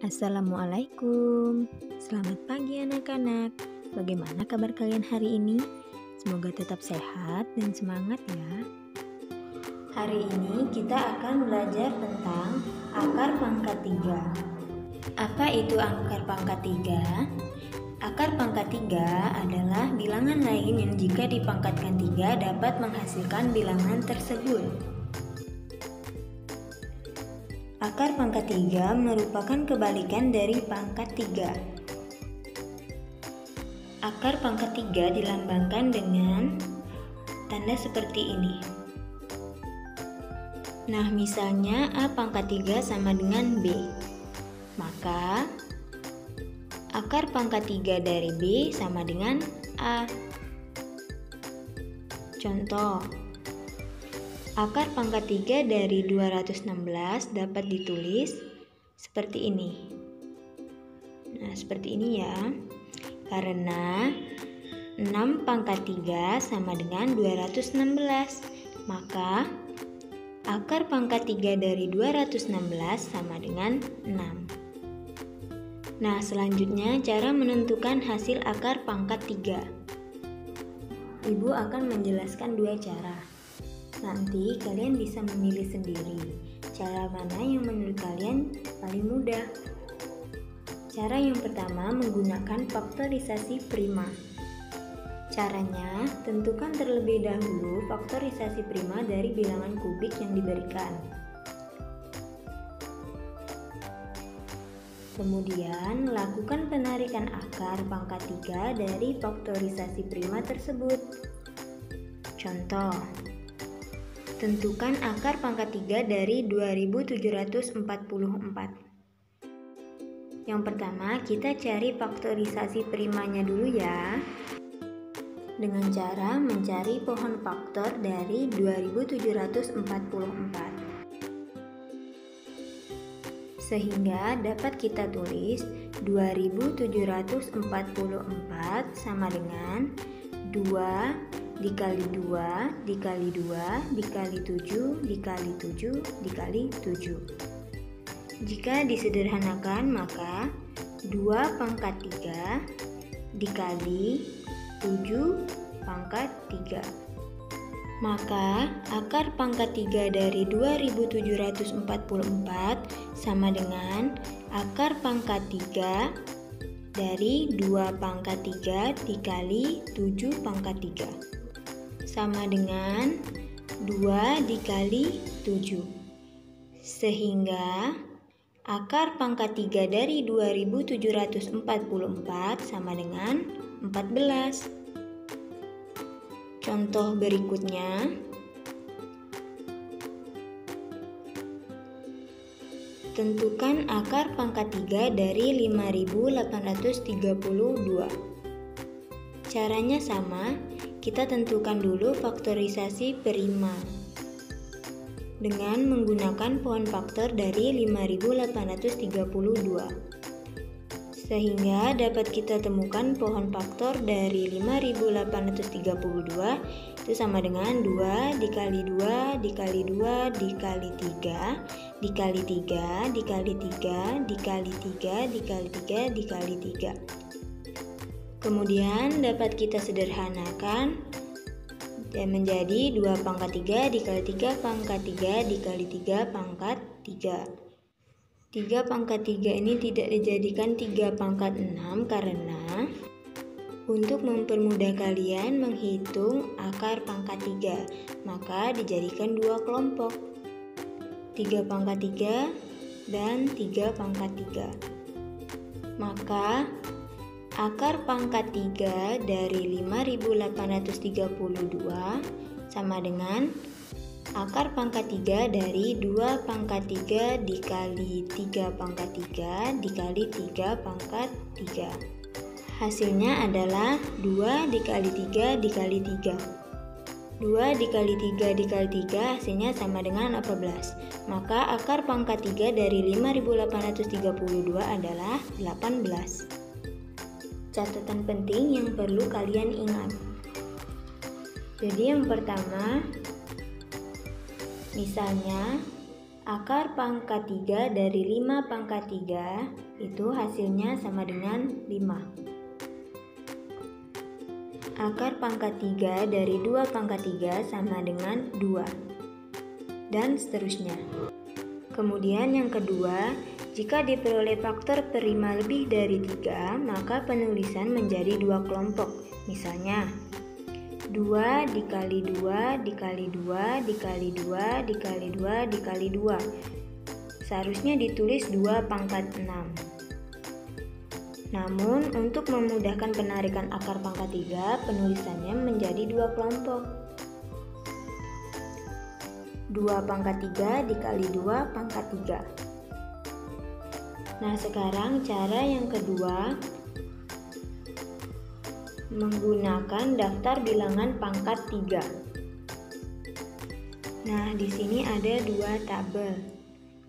Assalamualaikum. Selamat pagi anak-anak. Bagaimana kabar kalian hari ini? Semoga tetap sehat dan semangat ya. Hari ini kita akan belajar tentang akar pangkat 3. Apa itu akar pangkat 3? Akar pangkat 3 adalah bilangan lain yang jika dipangkatkan 3 dapat menghasilkan bilangan tersebut. Akar pangkat 3 merupakan kebalikan dari pangkat 3. Akar pangkat 3 dilambangkan dengan tanda seperti ini. Nah, misalnya A pangkat 3 sama dengan B. Maka akar pangkat 3 dari B sama dengan A. Contoh, akar pangkat 3 dari 216 dapat ditulis seperti ini. Nah, seperti ini ya. Karena 6 pangkat 3 sama dengan 216. Maka akar pangkat 3 dari 216 sama dengan 6. Nah, selanjutnya cara menentukan hasil akar pangkat 3. Ibu akan menjelaskan dua cara. Nanti kalian bisa memilih sendiri cara mana yang menurut kalian paling mudah. Cara yang pertama menggunakan faktorisasi prima. Caranya, tentukan terlebih dahulu faktorisasi prima dari bilangan kubik yang diberikan. Kemudian, lakukan penarikan akar pangkat 3 dari faktorisasi prima tersebut. Contoh, tentukan akar pangkat 3 dari 2744. Yang pertama, kita cari faktorisasi primanya dulu ya. Dengan cara mencari pohon faktor dari 2744. Sehingga dapat kita tulis 2744 sama dengan 2 dikali 2 dikali 2 dikali 7 dikali 7 dikali 7. Jika disederhanakan maka 2 pangkat 3 dikali 7 pangkat 3. Maka akar pangkat 3 dari 2744 sama dengan akar pangkat 3 dari 2 pangkat 3 dikali 7 pangkat 3. Sama dengan 2 dikali 7. Sehingga akar pangkat 3 dari 2744 sama dengan 14. Contoh berikutnya, tentukan akar pangkat 3 dari 5832. Caranya sama, kita tentukan dulu faktorisasi prima dengan menggunakan pohon faktor dari 5832. Sehingga dapat kita temukan pohon faktor dari 5832 itu sama dengan 2 dikali 2 dikali 2 dikali 3 dikali 3 dikali 3 dikali 3 dikali 3 dikali 3. Kemudian dapat kita sederhanakan dan menjadi 2 pangkat 3 dikali 3 pangkat 3 dikali 3 pangkat 3. 3 pangkat 3 ini tidak dijadikan 3 pangkat 6 karena untuk mempermudah kalian menghitung akar pangkat 3, maka dijadikan 2 kelompok. 3 pangkat 3 dan 3 pangkat 3. Maka akar pangkat 3 dari 5832 sama dengan akar pangkat 3 dari 2 pangkat 3 dikali 3 pangkat 3 dikali 3 pangkat 3. Hasilnya adalah 2 dikali 3 dikali 3. 2 dikali 3 dikali 3 hasilnya sama dengan 14. Maka akar pangkat 3 dari 5832 adalah 18. Catatan penting yang perlu kalian ingat. Jadi yang pertama, misalnya Akar pangkat 3 dari 5 pangkat 3 itu hasilnya sama dengan 5. Akar pangkat 3 dari 2 pangkat 3 sama dengan 2. Dan seterusnya. Kemudian yang kedua, jika diperoleh faktor prima lebih dari 3, maka penulisan menjadi 2 kelompok. Misalnya, 2 dikali 2 dikali 2 dikali 2 dikali 2 dikali 2. Seharusnya ditulis 2 pangkat 6. Namun, untuk memudahkan penarikan akar pangkat 3, penulisannya menjadi 2 kelompok. 2 pangkat 3 dikali 2 pangkat 3. Nah, sekarang cara yang kedua, menggunakan daftar bilangan pangkat 3. Nah, di sini ada 2 tabel.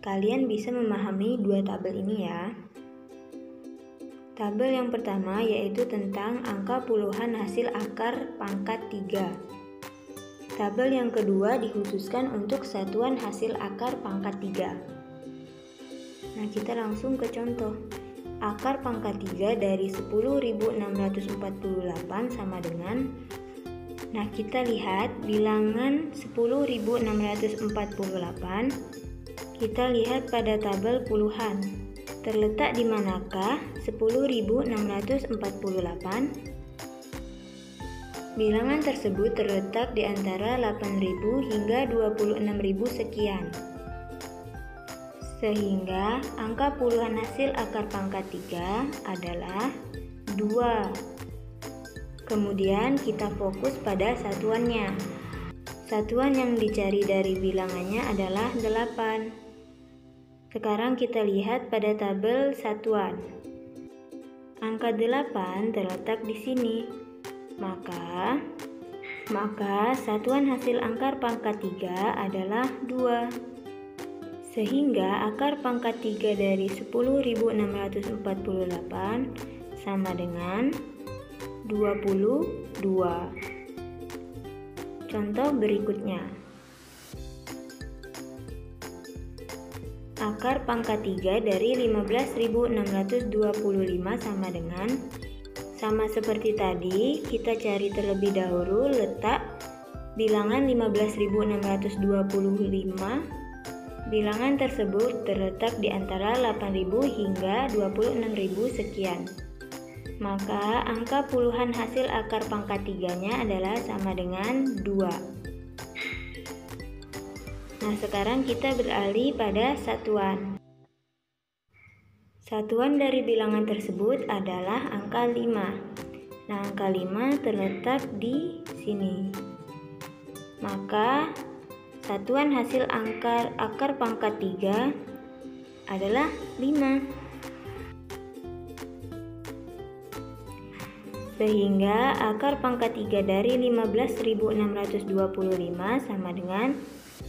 Kalian bisa memahami 2 tabel ini ya. Tabel yang pertama yaitu tentang angka puluhan hasil akar pangkat 3. Tabel yang kedua dikhususkan untuk satuan hasil akar pangkat 3. Nah, kita langsung ke contoh. Akar pangkat 3 dari 10.648 sama dengan, nah kita lihat bilangan 10.648, kita lihat pada tabel puluhan. Terletak di manakah 10.648? Bilangan tersebut terletak di antara 8.000 hingga 26.000 sekian. Sehingga angka puluhan hasil akar pangkat 3 adalah 2. Kemudian kita fokus pada satuannya. Satuan yang dicari dari bilangannya adalah 8. Sekarang kita lihat pada tabel satuan. Angka 8 terletak di sini. Maka satuan hasil akar pangkat 3 adalah 2. Sehingga akar pangkat 3 dari 10.648 sama dengan 22. Contoh berikutnya. Akar pangkat 3 dari 15.625 sama seperti tadi, kita cari terlebih dahulu letak bilangan 15.625. Bilangan tersebut terletak di antara 8.000 hingga 26.000 sekian. Maka angka puluhan hasil akar pangkat 3-nya adalah sama dengan 2. Nah, sekarang kita beralih pada satuan. Satuan dari bilangan tersebut adalah angka 5. Nah, angka 5 terletak di sini. Maka satuan hasil akar pangkat 3 adalah 5. Sehingga akar pangkat 3 dari 15.625 sama dengan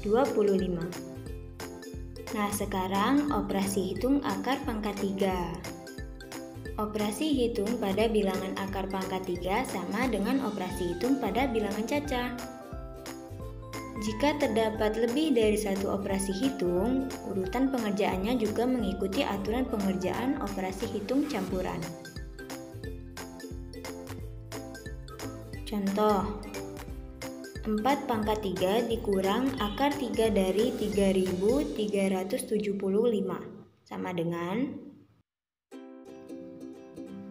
25. Nah, sekarang operasi hitung akar pangkat 3. Operasi hitung pada bilangan akar pangkat 3 sama dengan operasi hitung pada bilangan cacah. Jika terdapat lebih dari satu operasi hitung, urutan pengerjaannya juga mengikuti aturan pengerjaan operasi hitung campuran. Contoh, 4 pangkat 3 dikurang akar 3 dari 3.375 sama dengan,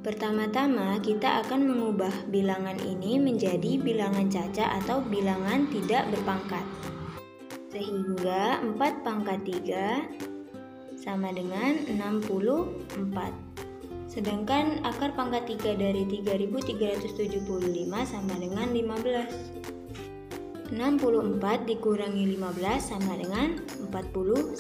pertama-tama kita akan mengubah bilangan ini menjadi bilangan caca atau bilangan tidak berpangkat. Sehingga 4 pangkat 3 sama dengan 64. Sedangkan akar pangkat 3 dari 3.375 sama dengan 15. 64 dikurangi 15 sama dengan 49.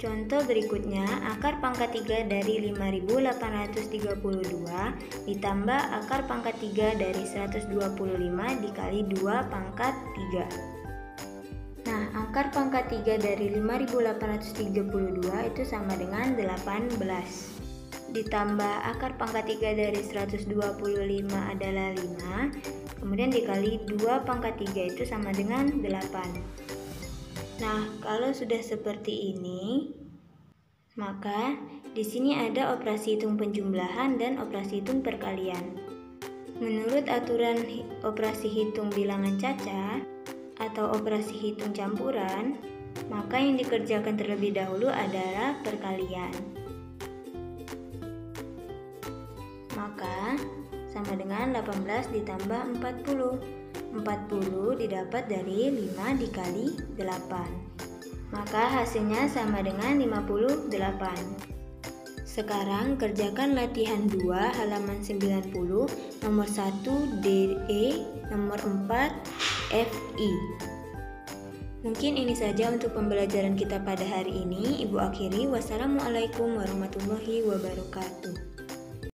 Contoh berikutnya, akar pangkat 3 dari 5.832 ditambah akar pangkat 3 dari 125 dikali 2 pangkat 3. Nah, akar pangkat 3 dari 5.832 itu sama dengan 18. Ditambah akar pangkat 3 dari 125 adalah 5, kemudian dikali 2 pangkat 3 itu sama dengan 8. Nah, kalau sudah seperti ini, maka di sini ada operasi hitung penjumlahan dan operasi hitung perkalian. Menurut aturan operasi hitung bilangan caca atau operasi hitung campuran, maka yang dikerjakan terlebih dahulu adalah perkalian. Maka sama dengan 18 ditambah 40. 40 didapat dari 5 dikali 8. Maka hasilnya sama dengan 58. Sekarang kerjakan latihan 2 halaman 90, nomor 1 DE, nomor 4 FI. Mungkin ini saja untuk pembelajaran kita pada hari ini. Ibu akhiri, wassalamualaikum warahmatullahi wabarakatuh.